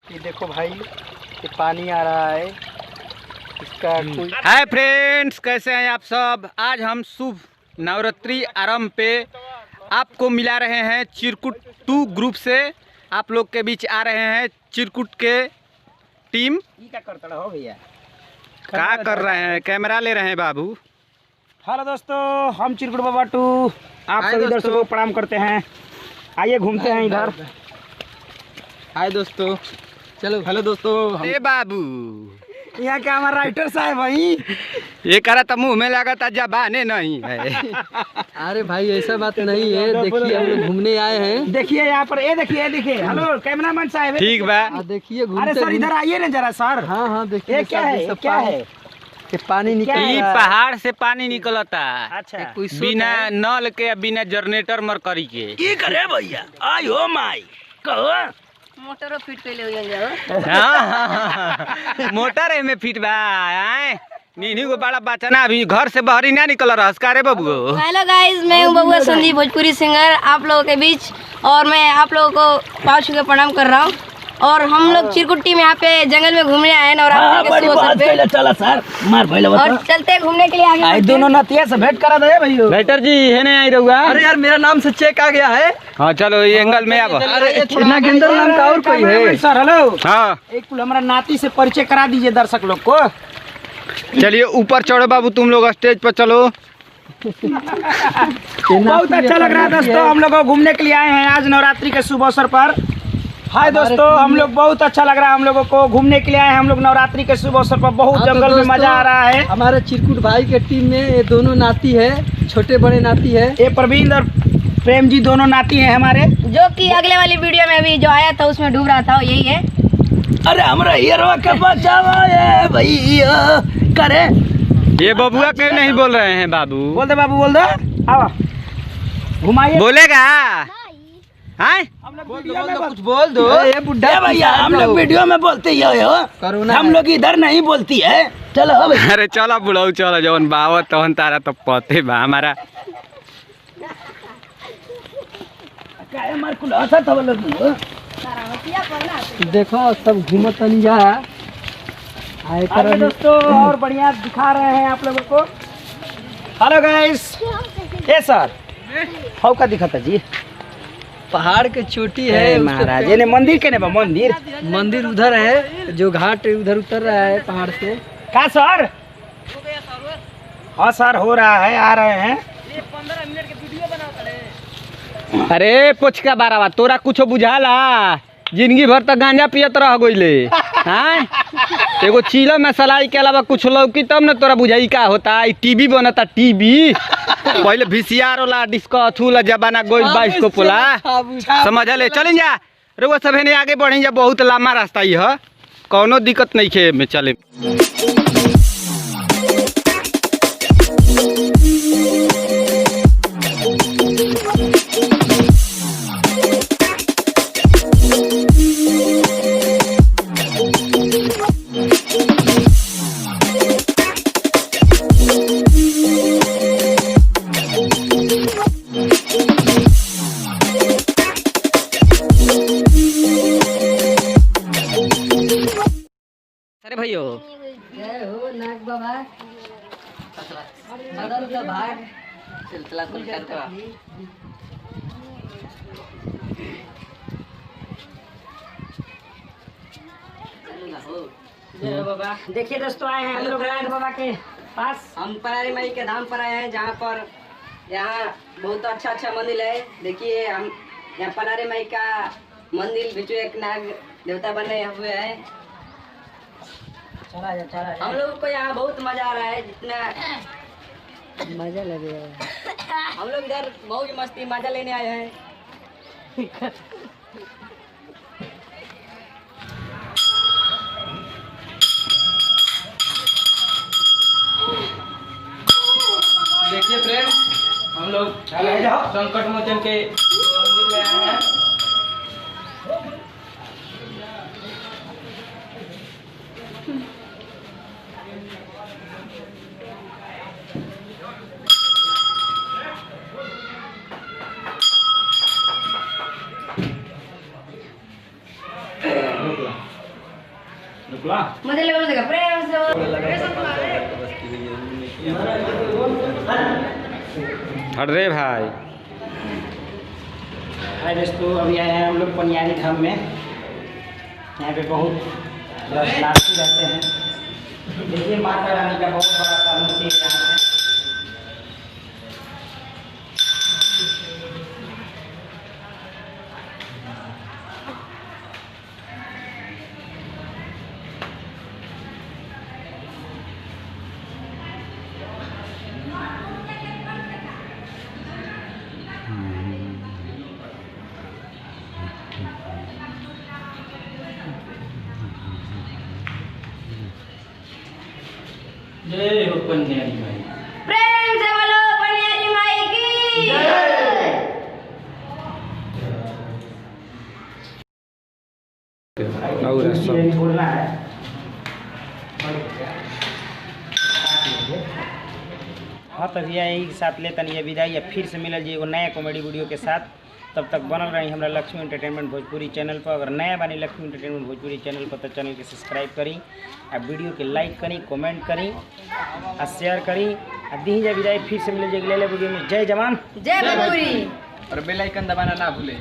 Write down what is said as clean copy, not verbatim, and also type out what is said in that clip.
ये देखो भाई, ये पानी आ रहा है इसका कोई। हाय फ्रेंड्स, कैसे हैं आप सब। आज हम शुभ नवरात्रि आरंभ पे आपको मिला रहे हैं चिरकुट 2 ग्रुप से। आप लोग के बीच आ रहे हैं चिरकुट के टीम। क्या करता हो भैया? क्या कर रहे हैं? कैमरा ले रहे हैं बाबू। हेलो दोस्तों, हम चिरकुट बाबा 2 आप सभी दर्शकों को प्रणाम करते हैं। आइए घूमते हैं इधर। हाय दोस्तों, चलो। हेलो दोस्तों, ए बाबू, यहाँ क्या हमारा राइटर साहब भाई, ये करा तो मुँह में लगा था जबाने नहीं है। अरे भाई ऐसा बात नहीं है। देखिए हम लोग घूमने आए हैं। देखिए यहाँ पर, ये देखिए हेलो कैमरामैन साहब। ठीक बा। देखिए अरे सर इधर आइए ना जरा सर। हाँ देखिए। ये क्या है? ये क्या है? कि पानी निकल ई पहाड़ से पानी निकलता। अच्छा। बिना नल के बिना जनरेटर मरकरी के। की करे भैया? आई हो माई कहो मोटरो फिट कैले हो जाओ। हाँ, मोटर है में फिट बा। नीनी को बड़ा बचना अभी घर से बाहर ही ना निकल रहा है रे बाबू। हेलो गाइस, मैं हूं बबुआ संदीप, भोजपुरी सिंगर आप लोगों के बीच। और मैं आप लोगों को पाँव छू के प्रणाम कर रहा हूं। और हम लोग चिरकुट्टी में यहाँ पे जंगल में घूमने आए हैं नवरात्रि के शुभ अवसर पे। चला सर मार पहले और चलते घूमने के लिए आगे आई बढ़ते दोनों नतिया से भेंट करा दे भैया। राइटर जी है नहीं आई रहूँगा। अरे यार मेरा नाम से चेक आ गया है। हाँ चलो ये एंगल में अब। इतना गेंदर नाम का और कोई है? सर हेलो, हाँ एक पुल हमारा नाती से परिचय करा दीजिए दर्शक लोग को। चलिए ऊपर चढ़ो बाबू, तुम लोग स्टेज पर चलो। बहुत अच्छा लग रहा है दोस्तों, हम लोग घूमने के लिए आए हैं आज नवरात्रि के शुभ अवसर पर। हाय दोस्तों, हम लोग बहुत अच्छा लग रहा है, हम लोगों को घूमने के लिए आए हैं हम लोग नवरात्रि के शुभ अवसर पर। बहुत जंगल में मजा आ रहा है। हमारे चिरकुट भाई के टीम में ये दोनों नाती है, छोटे बड़े नाती है। ये प्रवीण और प्रेम जी दोनों नाती हैं हमारे, जो कि अगले वाली वीडियो में भी जो आया था उसमें डूब रहा था, यही है। अरे हमारा हीरो का बचावा है भैया करे। ये बबुआ क्यों नहीं बोल रहे हैं बाबू? बोल दे बाबू, बोल दे। आओ घुमाइए। बोलेगा? हाँ हम लोग वीडियो में कुछ बोल दो। ये बुढ़ा भैया, हम लोग वीडियो में बोलते ही हो, हम लोग इधर नहीं बोलती है। चलो हो भैया। अरे चलो बुढ़ाऊ चलो, जवन बाबा तवन तारा तो पते बा हमारा। देखो सब घूमत नहीं जा। आइए दोस्तों, और बढ़िया दिखा रहे हैं आप लोगों को। हेलो गाइस, ये सर हाउ का दिखाता जी? पहाड़ के चोटी है है महाराज। ये मंदिर के ने बा मंदिर। मंदिर उधर है, जो घाट उधर उतर रहा है पहाड़ से। का सर? हाँ सर हो रहा है, आ रहे हैं। अरे पुछ का बारावा, तोरा कुछ बुझाला? जिंदगी भर तक गांजा पियत रह गइले। हाँ, एगो चीला में सलाई के अलावा कुछ लौकी तब न तोरा बुझाई का होता। टीवी बनता टीवी। पहले VCR वाला डिस्को अथुला जमाना गोइल बाइस्कोप वाला, समझ ले। चलें जा रुआ सब ने आगे बढ़ी जा, बहुत लंबा रास्ता ही है, कोनो दिक्कत नहीं खे में चले। अरे भैया हो नाग बाबा बदल का भाग सिलसिला कुल करता। देखिए दोस्तों, आए हैं हम लोग नाग बाबा के पास। हम परारी माई के धाम पर आए हैं, जहाँ पर यहाँ बहुत अच्छा मंदिर है। देखिए हम यहाँ परारी माई का मंदिर बीच में एक नाग देवता बने हुए हैं। हम लोग को यहाँ बहुत मजा आ रहा है, जितना मजा लगेगा। हम लोग इधर बहुत मस्ती मजा लेने आए हैं। देखिए फ्रेंड, हम लोग संकट मोचन के मंदिर में आए हैं। मुझे लगा प्रेम से हट रे भाई। हाय दोस्तों, अभी आए हैं हम लोग पनियारी धाम में। यहाँ पे बहुत दर्शनार्थी रहते हैं। देखिए माता रानी का बहुत बड़ा सा मूर्ति है यहाँ पे। जय हो पनियारी माई। प्रेम से बोलो पनियारी माई की और सब बोलना है। हाँ तो भैया यही के साथ लेतन ये विदाई या फिर से मिलल जी एगो नया कॉमेडी वीडियो के साथ। तब तक बनल रही हमारा लक्ष्मी एंटरटेनमेंट भोजपुरी चैनल पर। अगर नया बानी लक्ष्मी एंटरटेनमेंट भोजपुरी चैनल पर तो चैनल के सब्सक्राइब करी, आ वीडियो के लाइक करी, कमेंट करी, आ शेयर करी। आ दी जा विदाई फिर से मिले जी अगले वीडियो में। जय जवान जय भोजपुरी। और बेल आइकन दबाना ना भूले।